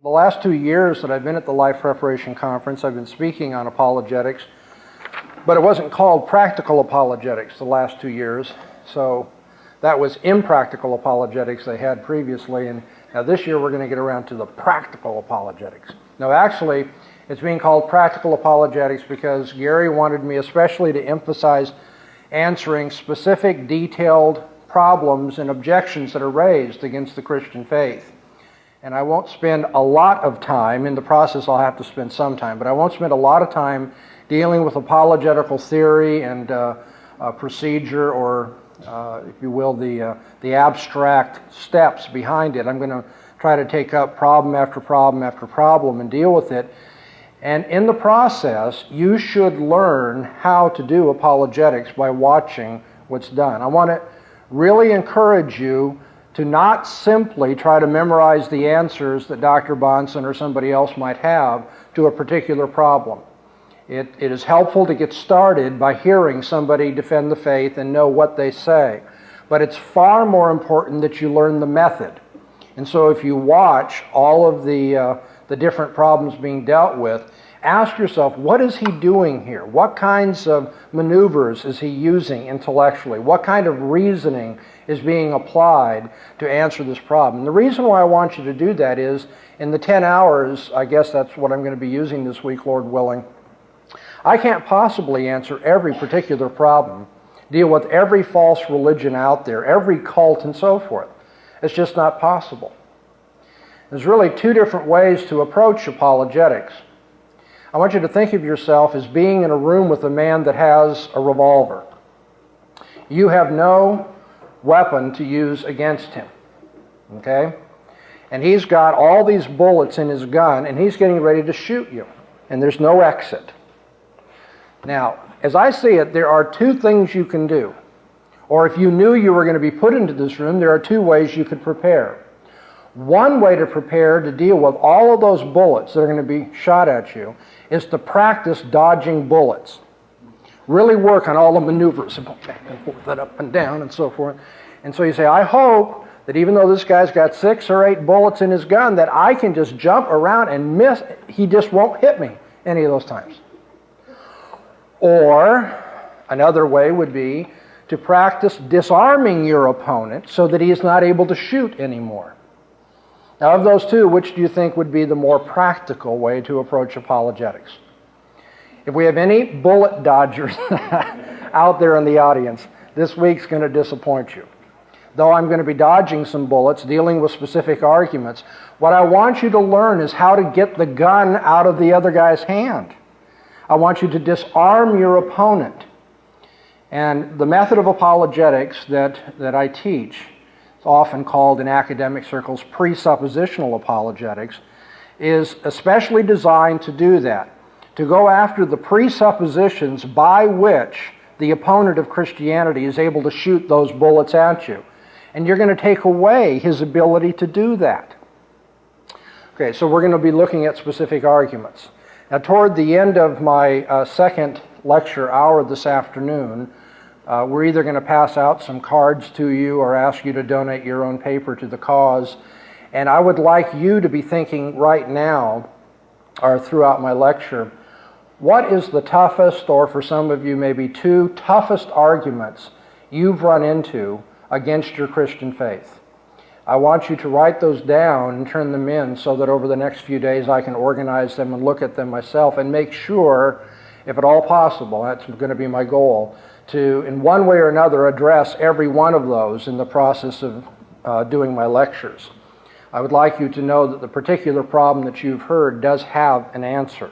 The last 2 years that I've been at the Life Preparation Conference, I've been speaking on apologetics, but it wasn't called practical apologetics the last 2 years, so that was impractical apologetics they had previously, and now this year we're going to get around to the practical apologetics. Now actually, it's being called practical apologetics because Gary wanted me especially to emphasize answering specific, detailed problems and objections that are raised against the Christian faith. And I won't spend a lot of time, in the process I'll have to spend some time, but I won't spend a lot of time dealing with apologetical theory and procedure, or if you will, the abstract steps behind it. I'm going to try to take up problem after problem after problem and deal with it. And in the process, you should learn how to do apologetics by watching what's done. I want to really encourage you to not simply try to memorize the answers that Dr. Bahnsen or somebody else might have to a particular problem. It is helpful to get started by hearing somebody defend the faith and know what they say. But it's far more important that you learn the method. And so if you watch all of the different problems being dealt with, ask yourself, what is he doing here? What kinds of maneuvers is he using intellectually? What kind of reasoning is being applied to answer this problem? And the reason why I want you to do that is, in the 10 hours, I guess that's what I'm going to be using this week, Lord willing, I can't possibly answer every particular problem, deal with every false religion out there, every cult and so forth. It's just not possible. There's really two different ways to approach apologetics. I want you to think of yourself as being in a room with a man that has a revolver. You have no weapon to use against him, okay? And he's got all these bullets in his gun, and he's getting ready to shoot you, and there's no exit. Now, as I see it, there are two things you can do. Or if you knew you were going to be put into this room, there are two ways you could prepare. One way to prepare to deal with all of those bullets that are going to be shot at you is to practice dodging bullets. Really work on all the maneuvers, back and forth, and up and down, and so forth. And so you say, I hope that even though this guy's got 6 or 8 bullets in his gun, that I can just jump around and miss. He just won't hit me any of those times. Or another way would be to practice disarming your opponent so that he is not able to shoot anymore. Now, of those two, which do you think would be the more practical way to approach apologetics? If we have any bullet dodgers out there in the audience, this week's going to disappoint you. Though I'm going to be dodging some bullets, dealing with specific arguments, what I want you to learn is how to get the gun out of the other guy's hand. I want you to disarm your opponent. And the method of apologetics that I teach, it's often called in academic circles presuppositional apologetics, is especially designed to do that, to go after the presuppositions by which the opponent of Christianity is able to shoot those bullets at you. And you're going to take away his ability to do that. Okay, so we're going to be looking at specific arguments. Now, toward the end of my second lecture hour this afternoon, we're either going to pass out some cards to you or ask you to donate your own paper to the cause. And I would like you to be thinking right now, or throughout my lecture, what is the toughest, or for some of you maybe 2 toughest arguments you've run into against your Christian faith? I want you to write those down and turn them in so that over the next few days I can organize them and look at them myself and make sure, if at all possible, that's going to be my goal, to in one way or another address every one of those in the process of doing my lectures. I would like you to know that the particular problem that you've heard does have an answer.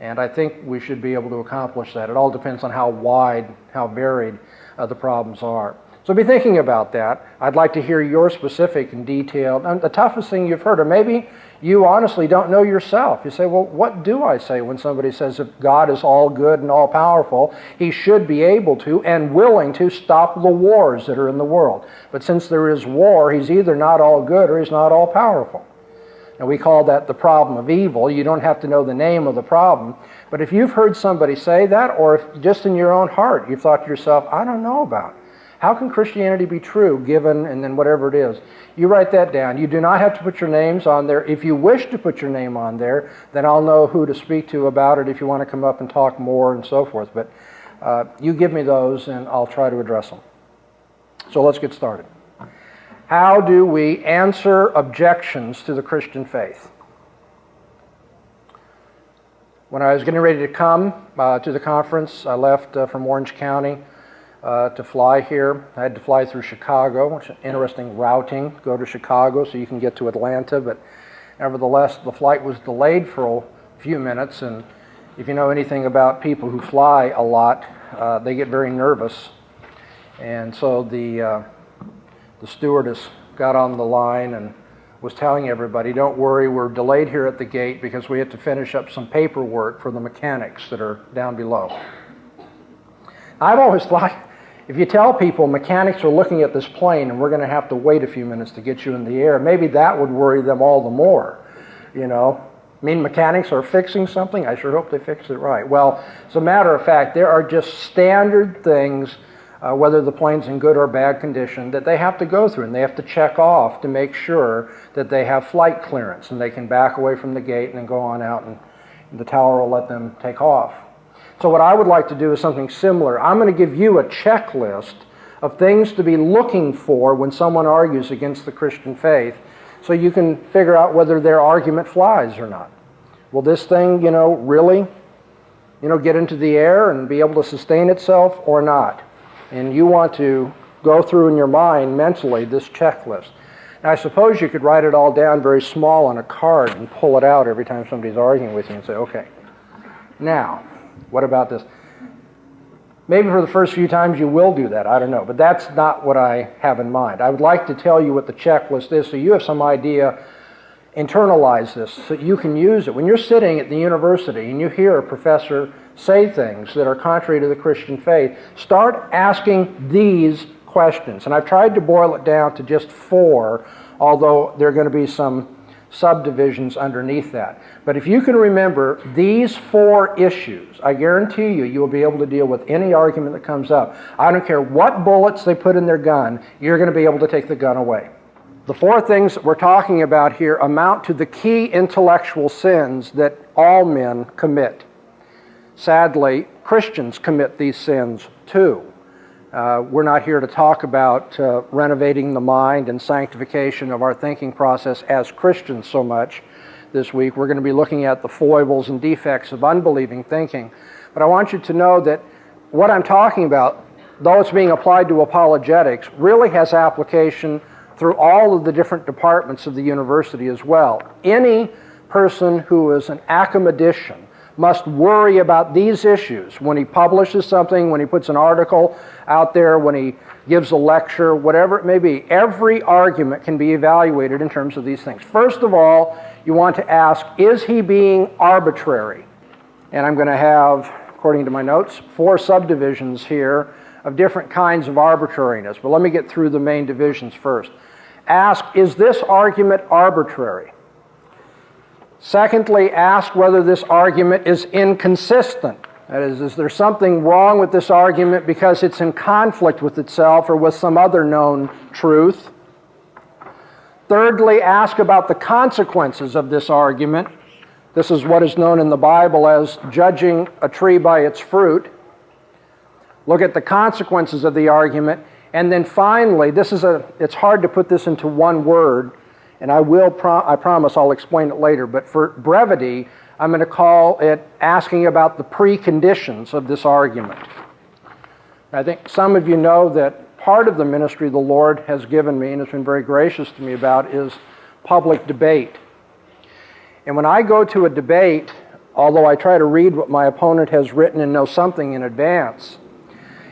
And I think we should be able to accomplish that. It all depends on how wide, how varied the problems are. So be thinking about that. I'd like to hear your specific and detailed, and the toughest thing you've heard, or maybe you honestly don't know yourself. You say, well, what do I say when somebody says if God is all good and all powerful, he should be able to and willing to stop the wars that are in the world. But since there is war, he's either not all good or he's not all powerful. And we call that the problem of evil. You don't have to know the name of the problem. But if you've heard somebody say that, or if just in your own heart you've thought to yourself, I don't know about How can Christianity be true given, and then whatever it is? You write that down. You do not have to put your names on there. If you wish to put your name on there, then I'll know who to speak to about it if you want to come up and talk more and so forth. But you give me those and I'll try to address them. So let's get started. How do we answer objections to the Christian faith? When I was getting ready to come to the conference, I left from Orange County to fly here. I had to fly through Chicago, which is interesting routing, go to Chicago so you can get to Atlanta, but nevertheless the flight was delayed for a few minutes, and if you know anything about people who fly a lot, they get very nervous, and so the stewardess got on the line and was telling everybody, don't worry, we're delayed here at the gate because we have to finish up some paperwork for the mechanics that are down below. I've always thought, if you tell people mechanics are looking at this plane and we're going to have to wait a few minutes to get you in the air, maybe that would worry them all the more, you know. I mean, mechanics are fixing something? I sure hope they fix it right. Well, as a matter of fact, there are just standard things, whether the plane's in good or bad condition, that they have to go through and they have to check off to make sure that they have flight clearance and they can back away from the gate and then go on out and the tower will let them take off. So what I would like to do is something similar. I'm going to give you a checklist of things to be looking for when someone argues against the Christian faith so you can figure out whether their argument flies or not. Will this thing, really, get into the air and be able to sustain itself or not? And you want to go through in your mind mentally this checklist. Now, I suppose you could write it all down very small on a card and pull it out every time somebody's arguing with you and say, okay, now, what about this? Maybe for the first few times you will do that, I don't know, but that's not what I have in mind. I would like to tell you what the checklist is so you have some idea, internalize this so you can use it. When you're sitting at the university and you hear a professor say things that are contrary to the Christian faith, start asking these questions. And I've tried to boil it down to just 4, although there are going to be some subdivisions underneath that. But if you can remember these 4 issues, I guarantee you will be able to deal with any argument that comes up. I don't care what bullets they put in their gun, you're going to be able to take the gun away. The 4 things that we're talking about here amount to the key intellectual sins that all men commit. Sadly, Christians commit these sins too. We're not here to talk about renovating the mind and sanctification of our thinking process as Christians so much this week. We're going to be looking at the foibles and defects of unbelieving thinking. But I want you to know that what I'm talking about, though it's being applied to apologetics, really has application through all of the different departments of the university as well. Any person who is an academician must worry about these issues when he publishes something, when he puts an article out there, when he gives a lecture, whatever it may be. Every argument can be evaluated in terms of these things. First of all, you want to ask, is he being arbitrary? And I'm going to have, according to my notes, 4 subdivisions here of different kinds of arbitrariness. But let me get through the main divisions first. Ask, is this argument arbitrary? Secondly, ask whether this argument is inconsistent. That is there something wrong with this argument because it's in conflict with itself or with some other known truth? Thirdly, ask about the consequences of this argument. This is what is known in the Bible as judging a tree by its fruit. Look at the consequences of the argument. And then finally, it's hard to put this into one word, and I promise I'll explain it later, but for brevity, I'm going to call it asking about the preconditions of this argument. I think some of you know that part of the ministry the Lord has given me and has been very gracious to me about is public debate. And when I go to a debate, although I try to read what my opponent has written and know something in advance,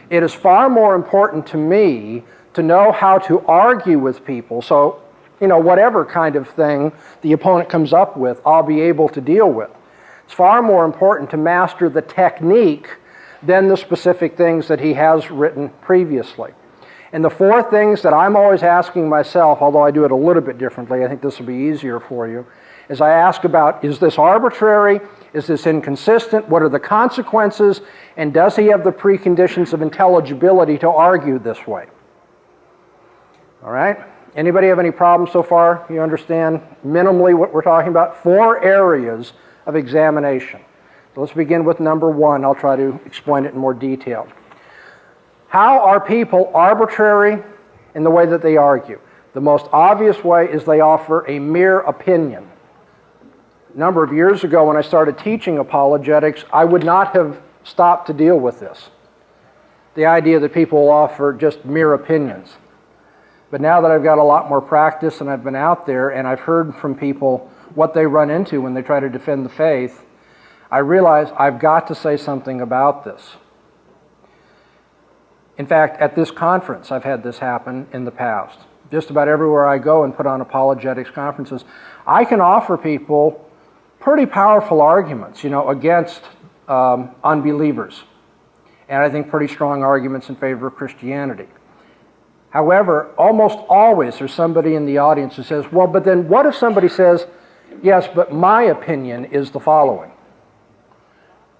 it is far more important to me to know how to argue with people. So, whatever kind of thing the opponent comes up with, I'll be able to deal with. It's far more important to master the technique than the specific things that he has written previously. And the 4 things that I'm always asking myself, although I do it a little bit differently, I think this will be easier for you, is I ask about, is this arbitrary? Is this inconsistent? What are the consequences? And does he have the preconditions of intelligibility to argue this way? All right? Anybody have any problems so far? You understand minimally what we're talking about? 4 areas of examination. So let's begin with number 1. I'll try to explain it in more detail. How are people arbitrary in the way that they argue? The most obvious way is they offer a mere opinion. A number of years ago when I started teaching apologetics, I would not have stopped to deal with this. The idea that people will offer just mere opinions. But now that I've got a lot more practice and I've been out there and I've heard from people what they run into when they try to defend the faith, I realize I've got to say something about this. In fact, at this conference, I've had this happen in the past. Just about everywhere I go and put on apologetics conferences, I can offer people pretty powerful arguments, against unbelievers. And I think pretty strong arguments in favor of Christianity. However, almost always there's somebody in the audience who says, well, but then what if somebody says, yes, but my opinion is the following?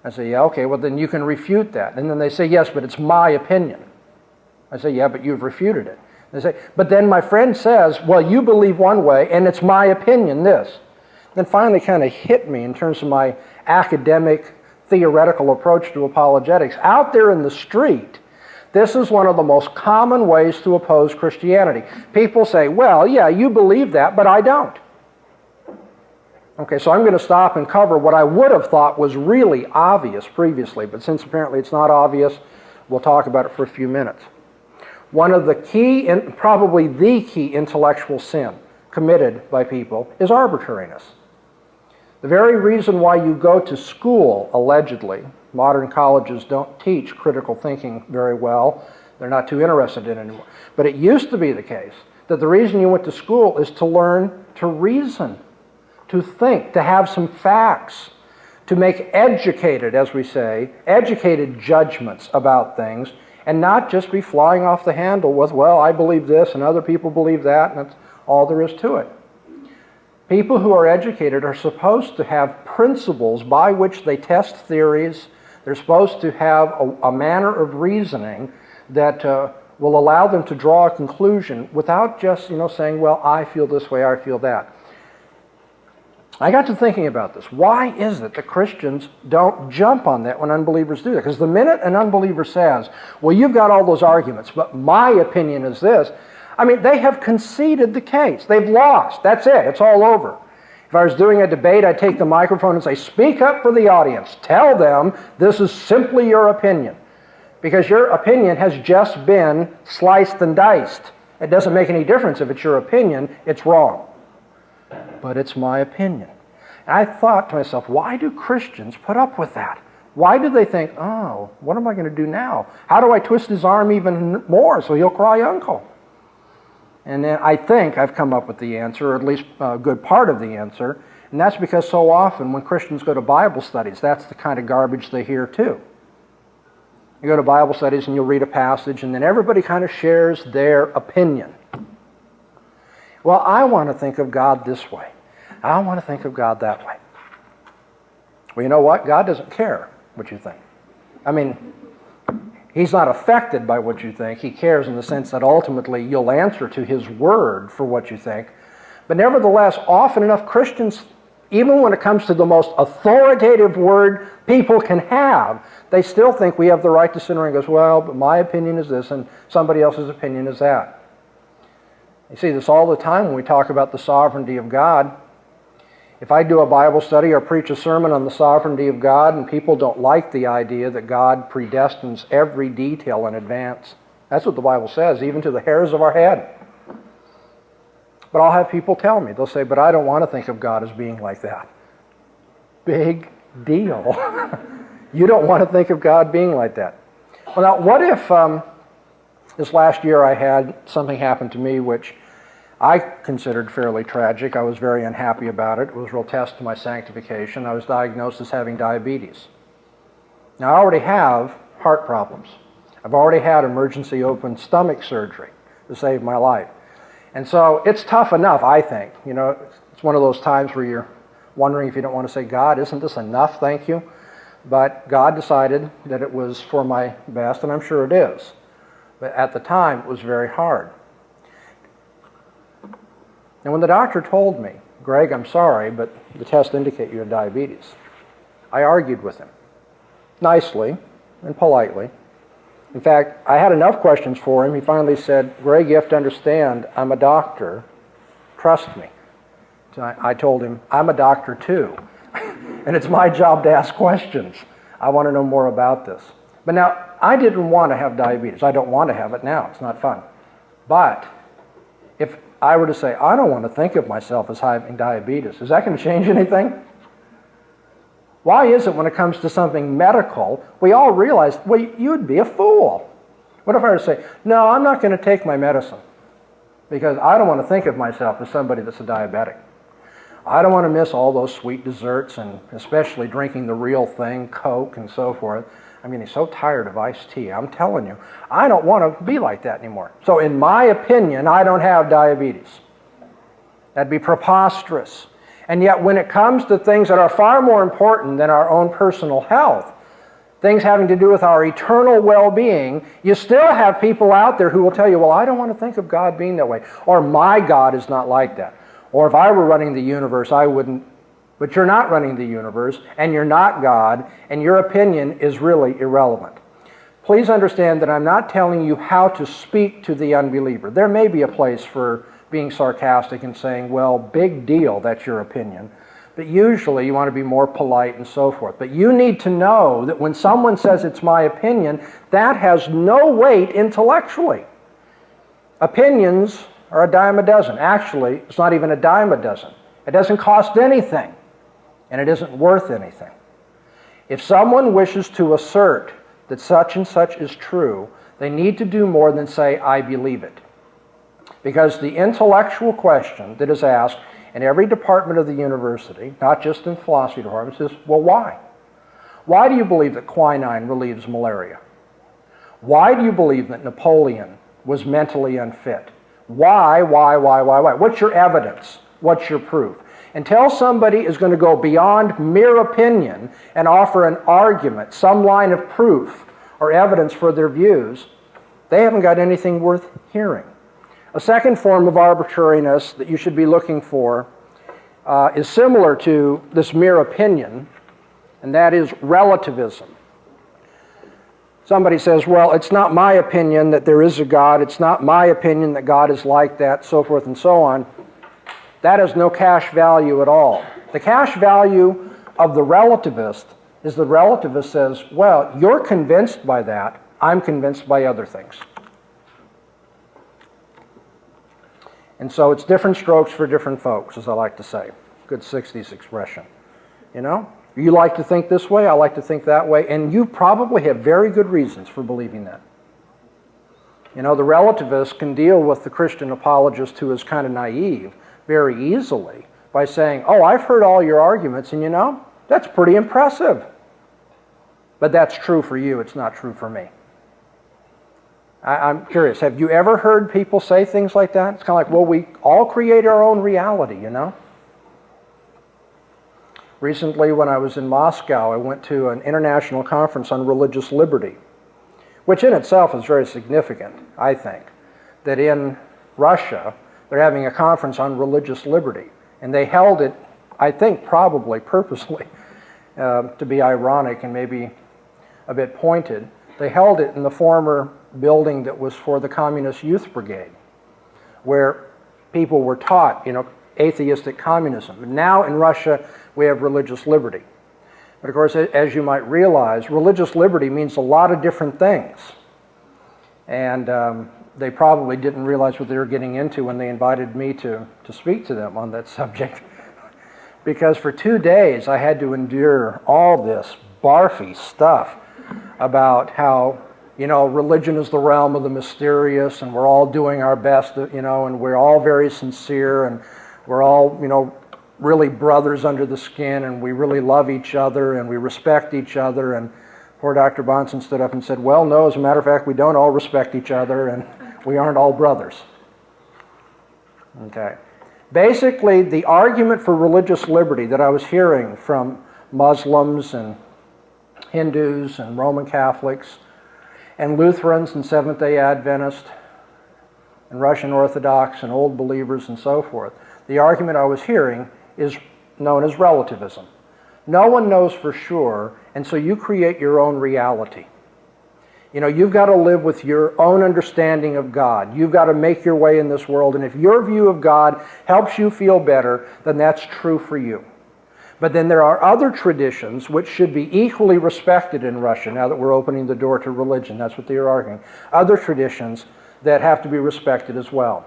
I say, yeah, okay, well then you can refute that. And then they say, yes, but it's my opinion. I say, yeah, but you've refuted it. They say, but then my friend says, well, you believe one way, and it's my opinion, this. Then finally kind of hit me in terms of my academic, theoretical approach to apologetics. Out there in the street, this is one of the most common ways to oppose Christianity. People say, well, yeah, you believe that, but I don't. Okay, so I'm going to stop and cover what I would have thought was really obvious previously, but since apparently it's not obvious, we'll talk about it for a few minutes. One of the key, and probably the key intellectual sin committed by people is arbitrariness. The very reason why you go to school, allegedly, modern colleges don't teach critical thinking very well. They're not too interested in it anymore. But it used to be the case that the reason you went to school is to learn to reason, to think, to have some facts, to make educated, as we say, educated judgments about things, and not just be flying off the handle with, well, I believe this and other people believe that, and that's all there is to it. People who are educated are supposed to have principles by which they test theories. They're supposed to have a manner of reasoning that will allow them to draw a conclusion without just, saying, well, I feel this way, I feel that. I got to thinking about this. Why is it that Christians don't jump on that when unbelievers do that? Because the minute an unbeliever says, well, you've got all those arguments, but my opinion is this, they have conceded the case. They've lost. That's it. It's all over. If I was doing a debate, I'd take the microphone and say, speak up for the audience. Tell them this is simply your opinion. Because your opinion has just been sliced and diced. It doesn't make any difference if it's your opinion, it's wrong. But it's my opinion. And I thought to myself, why do Christians put up with that? Why do they think, oh, what am I going to do now? How do I twist his arm even more so he'll cry uncle? And then I think I've come up with the answer, or at least a good part of the answer, and that's because so often when Christians go to Bible studies, that's the kind of garbage they hear too. You go to Bible studies and you'll read a passage, and then everybody kind of shares their opinion. Well, I want to think of God this way. I want to think of God that way. Well, you know what? God doesn't care what you think. He's not affected by what you think. He cares in the sense that ultimately you'll answer to His Word for what you think. But nevertheless, often enough Christians, even when it comes to the most authoritative word people can have, they still think we have the right to sit around and go, well, but my opinion is this and somebody else's opinion is that. You see this all the time when we talk about the sovereignty of God. If I do a Bible study or preach a sermon on the sovereignty of God and people don't like the idea that God predestines every detail in advance, that's what the Bible says, even to the hairs of our head. But I'll have people tell me, they'll say, but I don't want to think of God as being like that. Big deal. You don't want to think of God being like that. Well, now, what if this last year I had something happen to me which I considered fairly tragic. I was very unhappy about it. It was a real test to my sanctification. I was diagnosed as having diabetes. Now, I already have heart problems. I've already had emergency open stomach surgery to save my life. And so it's tough enough, I think. It's one of those times where you're wondering if you don't want to say, God, isn't this enough? Thank you. But God decided that it was for my best, and I'm sure it is. But at the time, it was very hard. And when the doctor told me, Greg, I'm sorry, but the tests indicate you have diabetes, I argued with him, nicely and politely. In fact, I had enough questions for him. He finally said, Greg, you have to understand, I'm a doctor. Trust me. So I told him, I'm a doctor too. And it's my job to ask questions. I want to know more about this. But now, I didn't want to have diabetes. I don't want to have it now. It's not fun. But if I were to say, I don't want to think of myself as having diabetes, is that going to change anything? Why is it when it comes to something medical, we all realize, well, you'd be a fool. What if I were to say, no, I'm not going to take my medicine because I don't want to think of myself as somebody that's a diabetic. I don't want to miss all those sweet desserts and especially drinking the real thing, Coke and so forth. I'm getting so tired of iced tea. I'm telling you, I don't want to be like that anymore. So in my opinion, I don't have diabetes. That'd be preposterous. And yet when it comes to things that are far more important than our own personal health, things having to do with our eternal well-being, you still have people out there who will tell you, well, I don't want to think of God being that way, or my God is not like that. Or if I were running the universe, I wouldn't. But you're not running the universe, and you're not God, and your opinion is really irrelevant. Please understand that I'm not telling you how to speak to the unbeliever. There may be a place for being sarcastic and saying, well, big deal, that's your opinion. But usually you want to be more polite and so forth. But you need to know that when someone says it's my opinion, that has no weight intellectually. Opinions are a dime a dozen. Actually, it's not even a dime a dozen. It doesn't cost anything, and it isn't worth anything. If someone wishes to assert that such and such is true, they need to do more than say, I believe it. Because the intellectual question that is asked in every department of the university, not just in philosophy departments, is, well, why? Why do you believe that quinine relieves malaria? Why do you believe that Napoleon was mentally unfit? Why? What's your evidence? What's your proof? Until somebody is going to go beyond mere opinion and offer an argument, some line of proof or evidence for their views, they haven't got anything worth hearing. A second form of arbitrariness that you should be looking for is similar to this mere opinion, and that is relativism. Somebody says, well, it's not my opinion that there is a God, it's not my opinion that God is like that, so forth and so on. That has no cash value at all. The cash value of the relativist is the relativist says, well, you're convinced by that, I'm convinced by other things. And so it's different strokes for different folks, as I like to say. Good 60s expression. You know? You like to think this way, I like to think that way, and you probably have very good reasons for believing that. You know, the relativist can deal with the Christian apologist who is kind of naive very easily by saying, oh, I've heard all your arguments, and you know, that's pretty impressive. But that's true for you, it's not true for me. I'm curious, have you ever heard people say things like that? It's kind of like, well, we all create our own reality, you know? Recently, when I was in Moscow, I went to an international conference on religious liberty, which in itself is very significant, I think, that in Russia, they're having a conference on religious liberty. And they held it, I think, probably purposely, to be ironic and maybe a bit pointed. They held it in the former building that was for the Communist Youth Brigade, where people were taught, you know, atheistic communism. And now in Russia, we have religious liberty. But of course, as you might realize, religious liberty means a lot of different things. And they probably didn't realize what they were getting into when they invited me to speak to them on that subject. Because for 2 days, I had to endure all this barfy stuff about how, you know, religion is the realm of the mysterious, and we're all doing our best, you know, and we're all very sincere, and we're all, you know, really brothers under the skin, and we really love each other, and we respect each other. And poor Dr. Bahnsen stood up and said, well, no, as a matter of fact, we don't all respect each other, and we aren't all brothers. Okay. Basically, the argument for religious liberty that I was hearing from Muslims and Hindus and Roman Catholics and Lutherans and Seventh-day Adventists and Russian Orthodox and Old Believers and so forth, the argument I was hearing is known as relativism. No one knows for sure, and so you create your own reality. You know, you've got to live with your own understanding of God. You've got to make your way in this world, and if your view of God helps you feel better, then that's true for you. But then there are other traditions which should be equally respected in Russia, now that we're opening the door to religion. That's what they're arguing. Other traditions that have to be respected as well.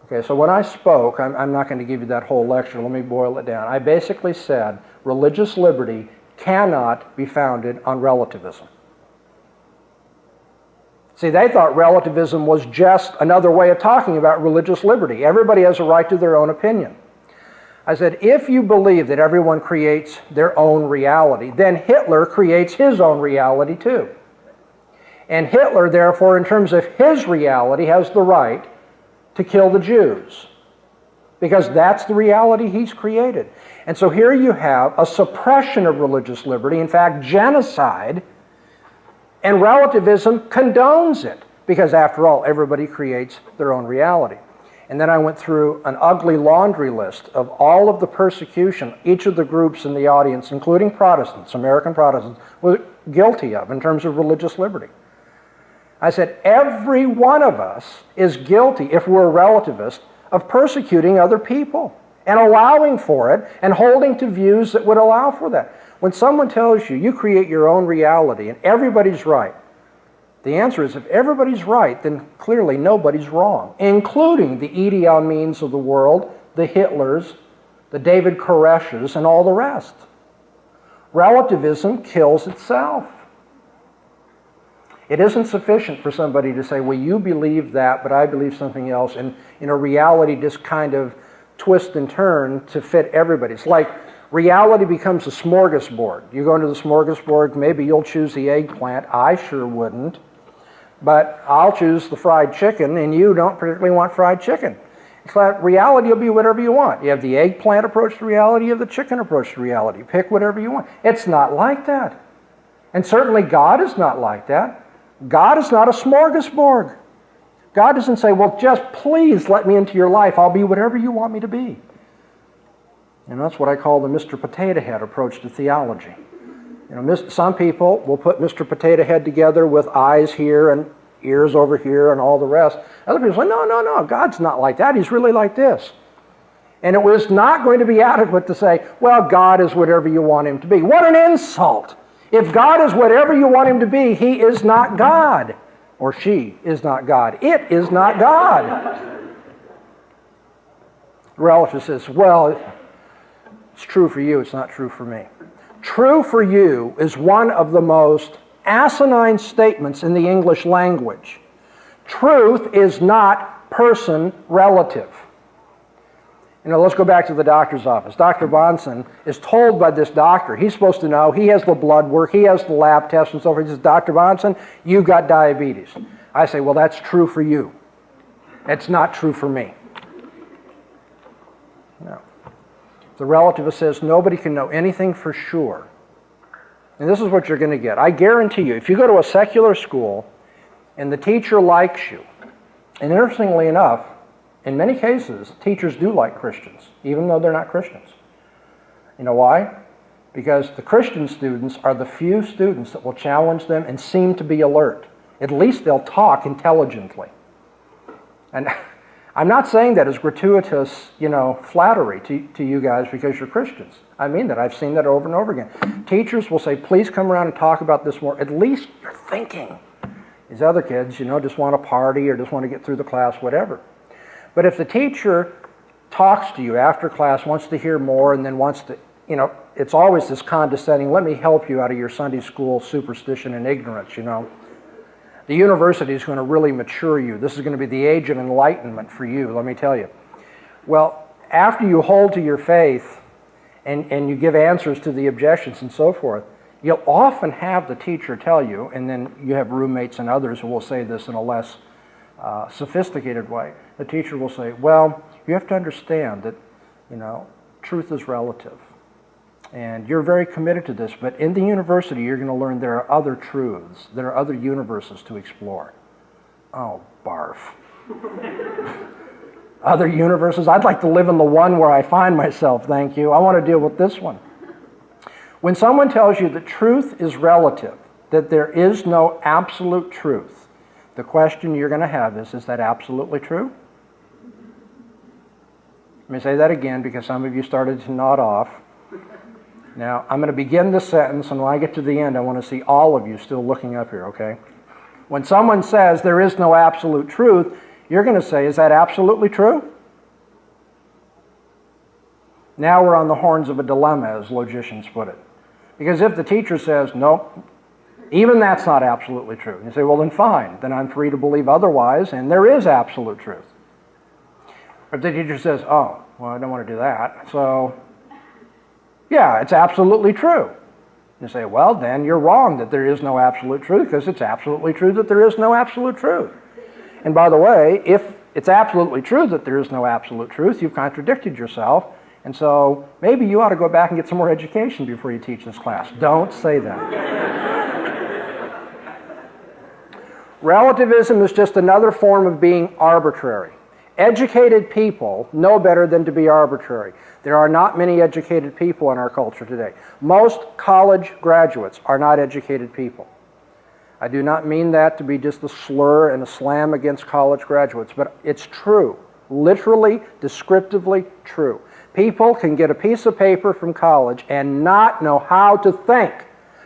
Okay, so when I spoke, I'm not going to give you that whole lecture. Let me boil it down. I basically said religious liberty cannot be founded on relativism. See, they thought relativism was just another way of talking about religious liberty. Everybody has a right to their own opinion. I said, if you believe that everyone creates their own reality, then Hitler creates his own reality too. And Hitler, therefore, in terms of his reality, has the right to kill the Jews, because that's the reality he's created. And so here you have a suppression of religious liberty, in fact, genocide, and relativism condones it, because after all, everybody creates their own reality. And then I went through an ugly laundry list of all of the persecution each of the groups in the audience, including Protestants, American Protestants, were guilty of in terms of religious liberty. I said, every one of us is guilty, if we're a relativist, of persecuting other people and allowing for it and holding to views that would allow for that. When someone tells you, you create your own reality and everybody's right, the answer is, if everybody's right, then clearly nobody's wrong, including the Idi Amins of the world, the Hitlers, the David Koreshes, and all the rest. Relativism kills itself. It isn't sufficient for somebody to say, well, you believe that, but I believe something else, and reality just kind of twist and turn to fit everybody. It's like reality becomes a smorgasbord. You go into the smorgasbord, maybe you'll choose the eggplant. I sure wouldn't. But I'll choose the fried chicken, and you don't particularly want fried chicken. It's like reality will be whatever you want. You have the eggplant approach to reality, you have the chicken approach to reality. Pick whatever you want. It's not like that. And certainly God is not like that. God is not a smorgasbord. God doesn't say, well, just please let me into your life. I'll be whatever you want me to be. And that's what I call the Mr. Potato Head approach to theology. You know, some people will put Mr. Potato Head together with eyes here and ears over here and all the rest. Other people say, no, God's not like that. He's really like this. And it was not going to be adequate to say, well, God is whatever you want him to be. What an insult! If God is whatever you want him to be, he is not God. Or she is not God. It is not God. The relative says, well, it's true for you, it's not true for me. True for you is one of the most asinine statements in the English language. Truth is not person relative. You know, let's go back to the doctor's office. Dr. Bahnsen is told by this doctor, he's supposed to know, he has the blood work, he has the lab tests and so forth. He says, Dr. Bahnsen, you've got diabetes. I say, well, that's true for you. It's not true for me. No. The relativist says nobody can know anything for sure. And this is what you're going to get. I guarantee you, if you go to a secular school and the teacher likes you, and interestingly enough, in many cases, teachers do like Christians, even though they're not Christians. You know why? Because the Christian students are the few students that will challenge them and seem to be alert. At least they'll talk intelligently. And I'm not saying that as gratuitous, flattery to you guys because you're Christians. I mean that. I've seen that over and over again. Teachers will say, please come around and talk about this more. At least you're thinking. These other kids, just want to party or just want to get through the class, whatever. But if the teacher talks to you after class, wants to hear more, and then wants to, it's always this condescending, let me help you out of your Sunday school superstition and ignorance, The university is going to really mature you. This is going to be the age of enlightenment for you, let me tell you. Well, after you hold to your faith and you give answers to the objections and so forth, you'll often have the teacher tell you, and then you have roommates and others who will say this in a less sophisticated way. The teacher will say, well, you have to understand that, truth is relative. And you're very committed to this, but in the university you're going to learn there are other truths, there are other universes to explore. Oh, barf. Other universes? I'd like to live in the one where I find myself, thank you. I want to deal with this one. When someone tells you that truth is relative, that there is no absolute truth, the question you're going to have is that absolutely true? Let me say that again because some of you started to nod off. Now, I'm going to begin the sentence, and when I get to the end, I want to see all of you still looking up here, okay? When someone says there is no absolute truth, you're going to say, is that absolutely true? Now we're on the horns of a dilemma, as logicians put it. Because if the teacher says, nope, even that's not absolutely true, you say, well, then fine, then I'm free to believe otherwise, and there is absolute truth. But the teacher says, oh, well, I don't want to do that, so yeah, it's absolutely true. You say, well, then you're wrong that there is no absolute truth, because it's absolutely true that there is no absolute truth. And by the way, if it's absolutely true that there is no absolute truth, you've contradicted yourself, and so maybe you ought to go back and get some more education before you teach this class. Don't say that. Relativism is just another form of being arbitrary. Educated people know better than to be arbitrary. There are not many educated people in our culture today. Most college graduates are not educated people. I do not mean that to be just a slur and a slam against college graduates, but it's true. Literally, descriptively true. People can get a piece of paper from college and not know how to think,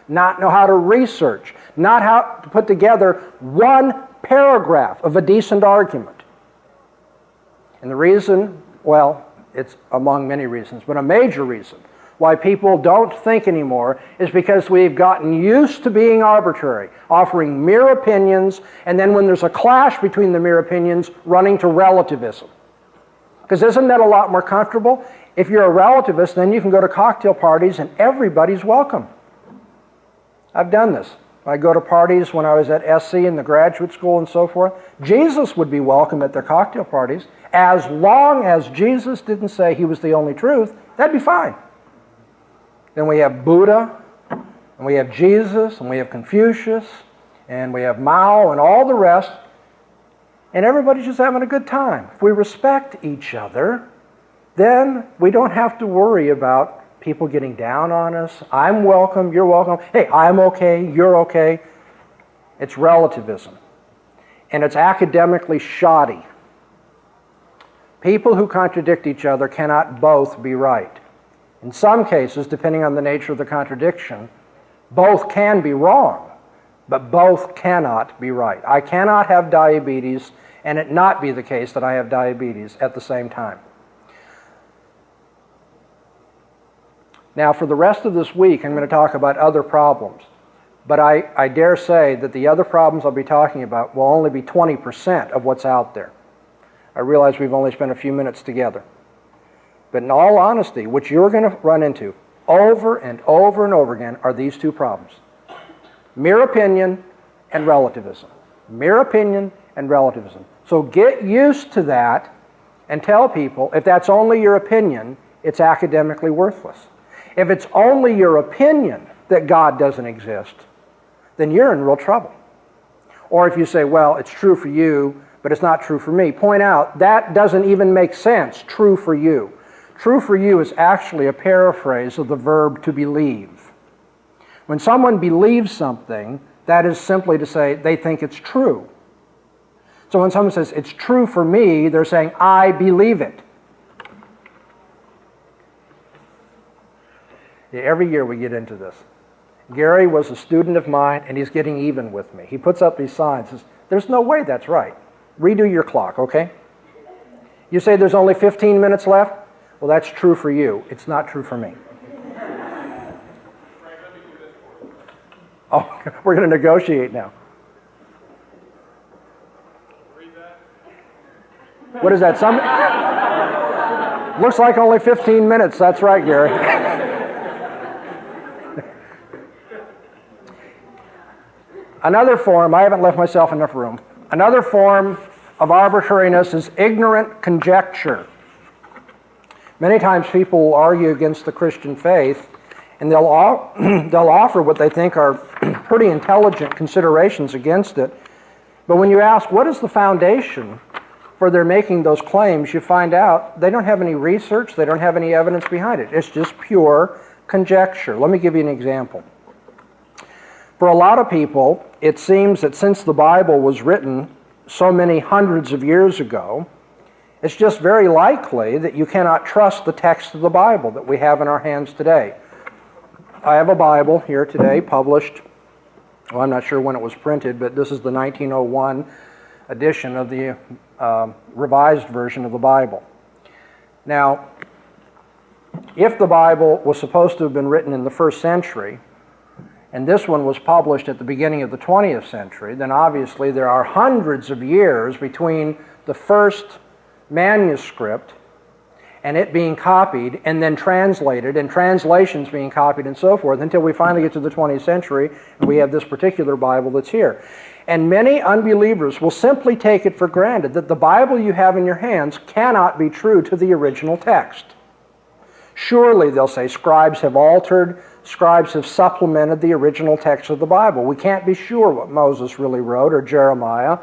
not know how to research, not how to put together one paragraph of a decent argument. And the reason, well, it's among many reasons, but a major reason why people don't think anymore is because we've gotten used to being arbitrary, offering mere opinions, and then when there's a clash between the mere opinions, running to relativism. Because isn't that a lot more comfortable? If you're a relativist, then you can go to cocktail parties and everybody's welcome. I've done this. I go to parties when I was at SC in the graduate school and so forth. Jesus would be welcome at their cocktail parties. As long as Jesus didn't say he was the only truth, that'd be fine. Then we have Buddha, and we have Jesus, and we have Confucius, and we have Mao, and all the rest, and everybody's just having a good time. If we respect each other, then we don't have to worry about people getting down on us. I'm welcome, you're welcome. Hey, I'm okay, you're okay. It's relativism. And it's academically shoddy. People who contradict each other cannot both be right. In some cases, depending on the nature of the contradiction, both can be wrong, but both cannot be right. I cannot have diabetes and it not be the case that I have diabetes at the same time. Now, for the rest of this week, I'm going to talk about other problems. But I dare say that the other problems I'll be talking about will only be 20% of what's out there. I realize we've only spent a few minutes together. But in all honesty, what you're going to run into over and over and over again are these two problems. Mere opinion and relativism. Mere opinion and relativism. So get used to that and tell people if that's only your opinion, it's academically worthless. If it's only your opinion that God doesn't exist, then you're in real trouble. Or if you say, well, it's true for you, but it's not true for me, point out that doesn't even make sense, true for you. True for you is actually a paraphrase of the verb to believe. When someone believes something, that is simply to say they think it's true. So when someone says, it's true for me, they're saying, I believe it. Yeah, every year we get into this. Gary was a student of mine, and he's getting even with me. He puts up these signs, says, there's no way that's right. Redo your clock, okay? You say there's only 15 minutes left? Well, that's true for you. It's not true for me. Oh, we're going to negotiate now. What is that? Looks like only 15 minutes. That's right, Gary. Another form, I haven't left myself enough room. Another form of arbitrariness is ignorant conjecture. Many times people will argue against the Christian faith, and they'll offer what they think are pretty intelligent considerations against it. But when you ask, what is the foundation for their making those claims, you find out they don't have any research, they don't have any evidence behind it. It's just pure conjecture. Let me give you an example. For a lot of people, it seems that since the Bible was written so many hundreds of years ago, it's just very likely that you cannot trust the text of the Bible that we have in our hands today. I have a Bible here today, published, well, I'm not sure when it was printed, but this is the 1901 edition of the revised version of the Bible. Now, if the Bible was supposed to have been written in the 1st century, and this one was published at the beginning of the 20th century, then obviously there are hundreds of years between the first manuscript and it being copied and then translated, and translations being copied and so forth, until we finally get to the 20th century and we have this particular Bible that's here. And many unbelievers will simply take it for granted that the Bible you have in your hands cannot be true to the original text. Surely, they'll say, scribes have altered, scribes have supplemented the original text of the Bible. We can't be sure what Moses really wrote, or Jeremiah,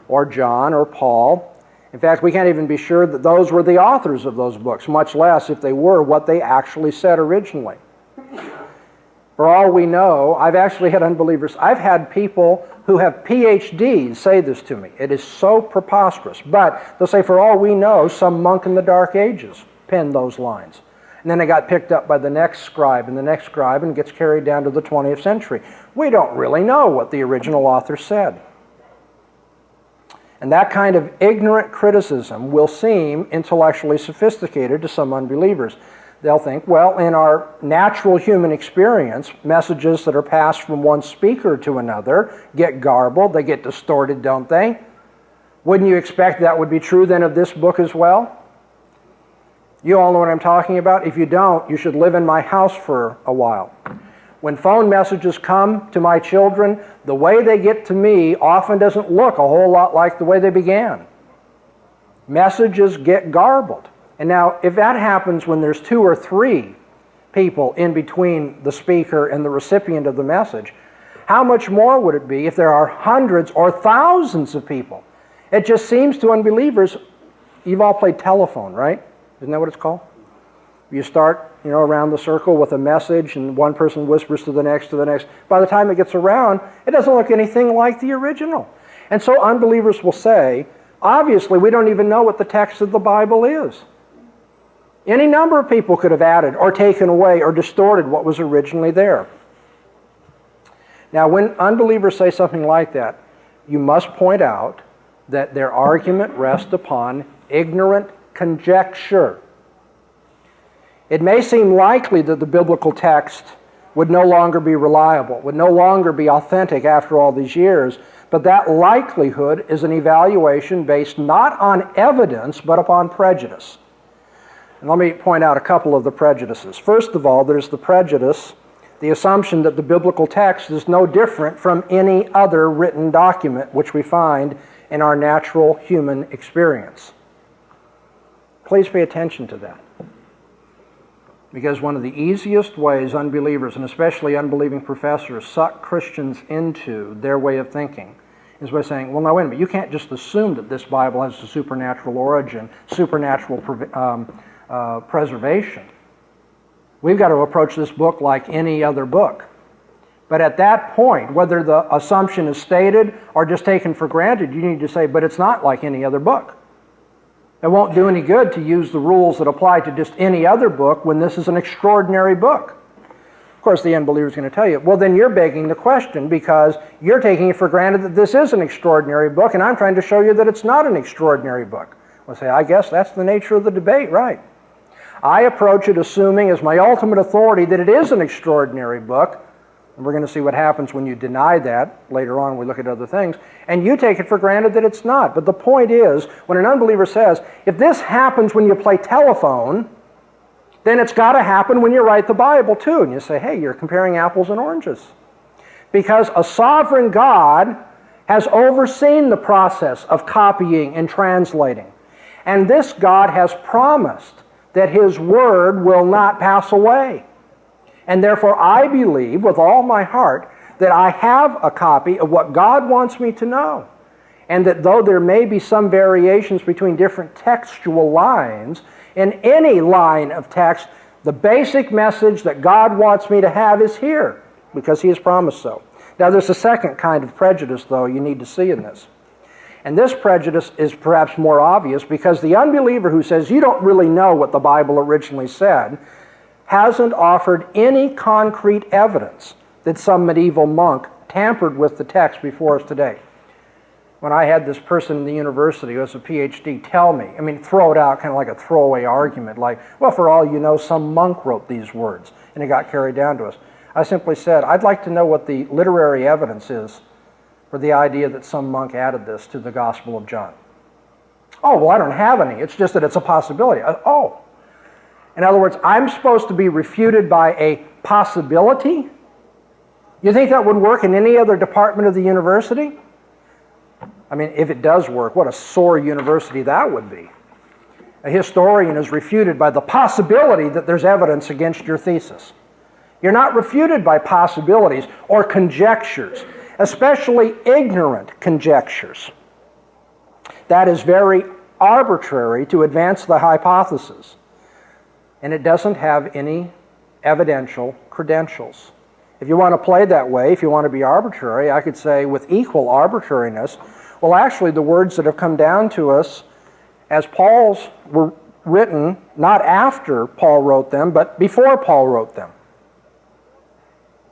or John, or Paul. In fact, we can't even be sure that those were the authors of those books, much less, if they were, what they actually said originally. For all we know, I've actually had unbelievers, I've had people who have PhDs say this to me. It is so preposterous. But they'll say, for all we know, some monk in the Dark Ages penned those lines. And then they got picked up by the next scribe and the next scribe, and gets carried down to the 20th century. We don't really know what the original author said. And that kind of ignorant criticism will seem intellectually sophisticated to some unbelievers. They'll think, well, in our natural human experience, messages that are passed from one speaker to another get garbled, they get distorted, don't they? Wouldn't you expect that would be true then of this book as well? You all know what I'm talking about. If you don't, you should live in my house for a while. When phone messages come to my children, the way they get to me often doesn't look a whole lot like the way they began. Messages get garbled. And now, if that happens when there's 2 or 3 people in between the speaker and the recipient of the message, how much more would it be if there are hundreds or thousands of people? It just seems to unbelievers, you've all played telephone, right? Isn't that what it's called? You start, around the circle with a message, and one person whispers to the next, to the next. By the time it gets around, it doesn't look anything like the original. And so unbelievers will say, obviously, we don't even know what the text of the Bible is. Any number of people could have added or taken away or distorted what was originally there. Now, when unbelievers say something like that, you must point out that their argument rests upon ignorant conjecture. It may seem likely that the biblical text would no longer be reliable, would no longer be authentic after all these years, but that likelihood is an evaluation based not on evidence, but upon prejudice. And let me point out a couple of the prejudices. First of all, there's the prejudice, the assumption that the biblical text is no different from any other written document which we find in our natural human experience. Please pay attention to that. Because one of the easiest ways unbelievers, and especially unbelieving professors, suck Christians into their way of thinking is by saying, well, now wait a minute, you can't just assume that this Bible has a supernatural origin, supernatural preservation. We've got to approach this book like any other book. But at that point, whether the assumption is stated or just taken for granted, you need to say, but it's not like any other book. It won't do any good to use the rules that apply to just any other book when this is an extraordinary book. Of course, the unbeliever is going to tell you, well, then you're begging the question because you're taking it for granted that this is an extraordinary book, and I'm trying to show you that it's not an extraordinary book. We'll say, I guess that's the nature of the debate, right? I approach it assuming as my ultimate authority that it is an extraordinary book, and we're going to see what happens when you deny that later on when we look at other things. And you take it for granted that it's not. But the point is, when an unbeliever says, if this happens when you play telephone, then it's got to happen when you write the Bible too. And you say, hey, you're comparing apples and oranges. Because a sovereign God has overseen the process of copying and translating. And this God has promised that His Word will not pass away. And therefore I believe with all my heart that I have a copy of what God wants me to know. And that though there may be some variations between different textual lines, in any line of text, the basic message that God wants me to have is here, because He has promised so. Now there's a second kind of prejudice, though, you need to see in this. And this prejudice is perhaps more obvious because the unbeliever who says, you don't really know what the Bible originally said, hasn't offered any concrete evidence that some medieval monk tampered with the text before us today. When I had this person in the university who has a PhD tell me, throw it out kind of like a throwaway argument, like, well, for all you know, some monk wrote these words, and it got carried down to us. I simply said, I'd like to know what the literary evidence is for the idea that some monk added this to the Gospel of John. Oh, well, I don't have any. It's just that it's a possibility. Oh. In other words, I'm supposed to be refuted by a possibility? You think that would work in any other department of the university? If it does work, what a sore university that would be. A historian is refuted by the possibility that there's evidence against your thesis. You're not refuted by possibilities or conjectures, especially ignorant conjectures. That is very arbitrary to advance the hypothesis, and it doesn't have any evidential credentials. If you want to play that way, if you want to be arbitrary, I could say with equal arbitrariness, well, actually, the words that have come down to us as Paul's were written not after Paul wrote them, but before Paul wrote them.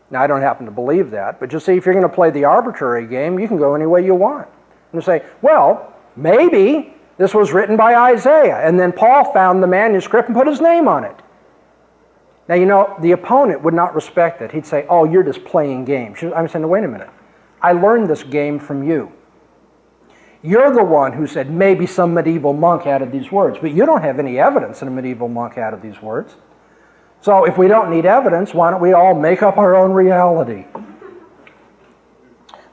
Now, I don't happen to believe that, but just see, if you're going to play the arbitrary game, you can go any way you want. And say, well, maybe this was written by Isaiah, and then Paul found the manuscript and put his name on it. Now, the opponent would not respect it. He'd say, oh, you're just playing games. I'm saying, wait a minute. I learned this game from you. You're the one who said maybe some medieval monk added these words, but you don't have any evidence that a medieval monk added these words. So if we don't need evidence, why don't we all make up our own reality?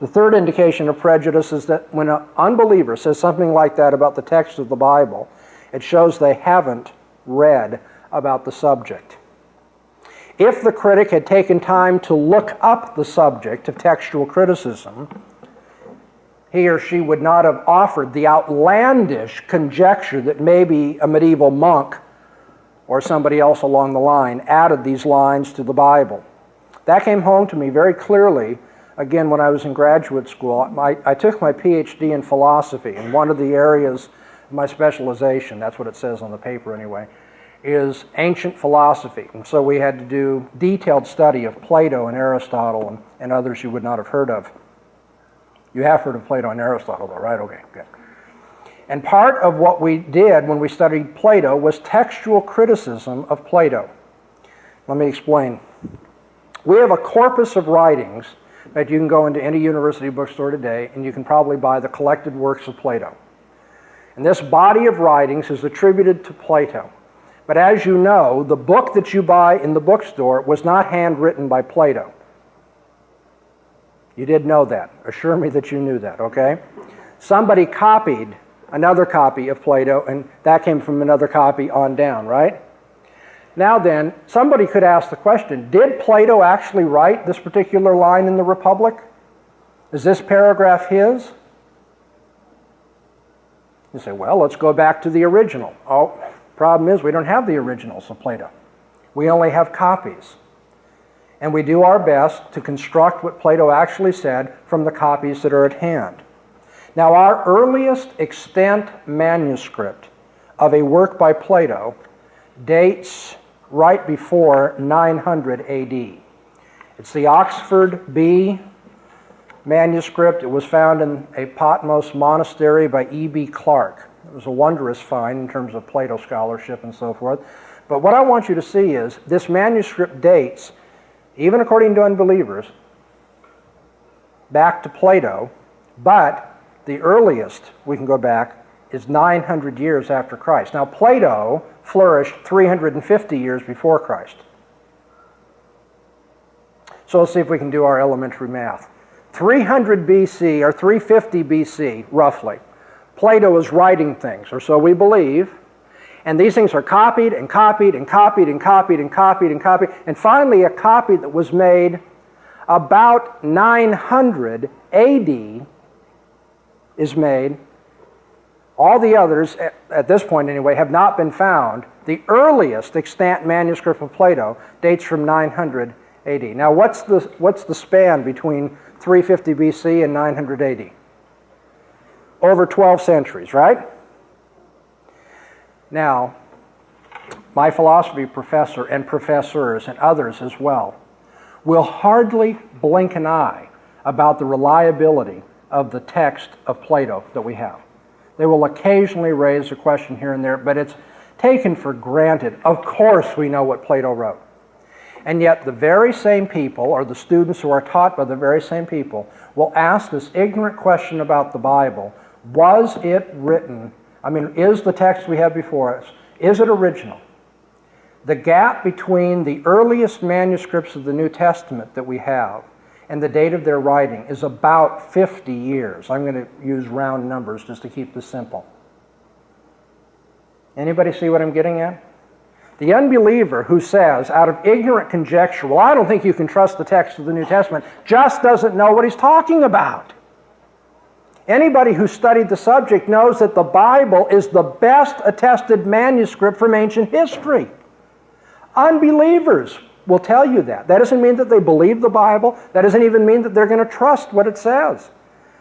The third indication of prejudice is that when an unbeliever says something like that about the text of the Bible, it shows they haven't read about the subject. If the critic had taken time to look up the subject of textual criticism, he or she would not have offered the outlandish conjecture that maybe a medieval monk or somebody else along the line added these lines to the Bible. That came home to me very clearly, again, when I was in graduate school. I took my PhD in philosophy, and one of the areas of my specialization, that's what it says on the paper anyway, is ancient philosophy. And so we had to do detailed study of Plato and Aristotle and others you would not have heard of. You have heard of Plato and Aristotle, though, right? Okay, good. And part of what we did when we studied Plato was textual criticism of Plato. Let me explain. We have a corpus of writings that you can go into any university bookstore today, and you can probably buy the collected works of Plato. And this body of writings is attributed to Plato. But as you know, the book that you buy in the bookstore was not handwritten by Plato. You did know that. Assure me that you knew that, okay? Somebody copied another copy of Plato, and that came from another copy on down, right? Now then, somebody could ask the question, did Plato actually write this particular line in the Republic? Is this paragraph his? You say, well, let's go back to the original. Oh, problem is we don't have the originals of Plato. We only have copies. And we do our best to construct what Plato actually said from the copies that are at hand. Now, our earliest extant manuscript of a work by Plato dates right before 900 AD. It's the Oxford B manuscript. It was found in a Patmos monastery by E.B. Clarke. It was a wondrous find in terms of Plato scholarship and so forth. But what I want you to see is this manuscript dates, even according to unbelievers, back to Plato, but the earliest we can go back is 900 years after Christ. Now, Plato flourished 350 years before Christ. So let's see if we can do our elementary math. 300 BC, or 350 BC, roughly, Plato is writing things, or so we believe, And these things are copied and copied and copied and copied and copied and copied. And finally, a copy that was made about 900 AD is made. All the others, at this point anyway, have not been found. The earliest extant manuscript of Plato dates from 900 AD. Now, what's the span between 350 BC and 900 AD? Over 12 centuries, right? Now, my philosophy professor and professors and others as well will hardly blink an eye about the reliability of the text of Plato that we have. They will occasionally raise a question here and there, but it's taken for granted. Of course we know what Plato wrote. And yet the very same people, or the students who are taught by the very same people, will ask this ignorant question about the Bible. Was it written? I mean, is the text we have before us, is it original? The gap between the earliest manuscripts of the New Testament that we have and the date of their writing is about 50 years. I'm going to use round numbers just to keep this simple. Anybody see what I'm getting at? The unbeliever who says, out of ignorant conjecture, well, I don't think you can trust the text of the New Testament, just doesn't know what he's talking about. Anybody who studied the subject knows that the Bible is the best attested manuscript from ancient history. Unbelievers will tell you that. That doesn't mean that they believe the Bible. That doesn't even mean that they're going to trust what it says.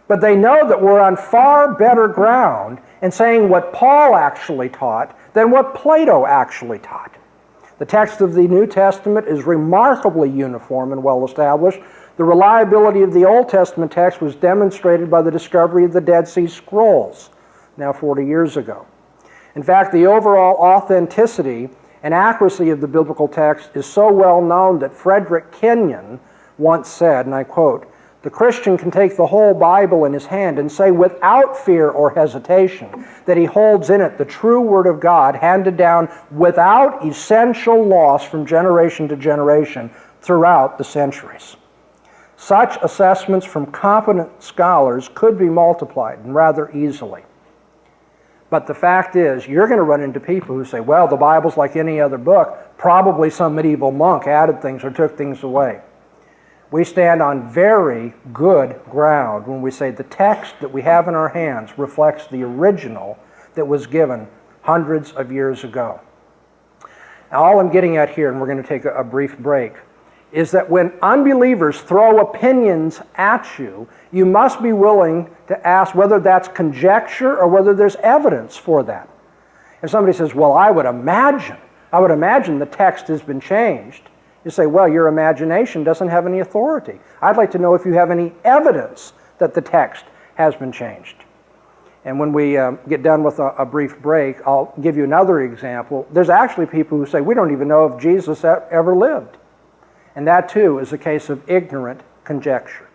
But they know that we're on far better ground in saying what Paul actually taught than what Plato actually taught. The text of the New Testament is remarkably uniform and well established. The reliability of the Old Testament text was demonstrated by the discovery of the Dead Sea Scrolls, now 40 years ago. In fact, the overall authenticity and accuracy of the biblical text is so well known that Frederick Kenyon once said, and I quote, "The Christian can take the whole Bible in his hand and say without fear or hesitation that he holds in it the true Word of God handed down without essential loss from generation to generation throughout the centuries." Such assessments from competent scholars could be multiplied, and rather easily. But the fact is, you're going to run into people who say, well, the Bible's like any other book. Probably some medieval monk added things or took things away. We stand on very good ground when we say the text that we have in our hands reflects the original that was given hundreds of years ago. Now, all I'm getting at here, and we're going to take a brief break, is that when unbelievers throw opinions at you, you must be willing to ask whether that's conjecture or whether there's evidence for that. If somebody says, well, I would imagine the text has been changed, you say, well, your imagination doesn't have any authority. I'd like to know if you have any evidence that the text has been changed. And when we get done with a brief break, I'll give you another example. There's actually people who say, we don't even know if Jesus ever lived. And that, too, is a case of ignorant conjecture.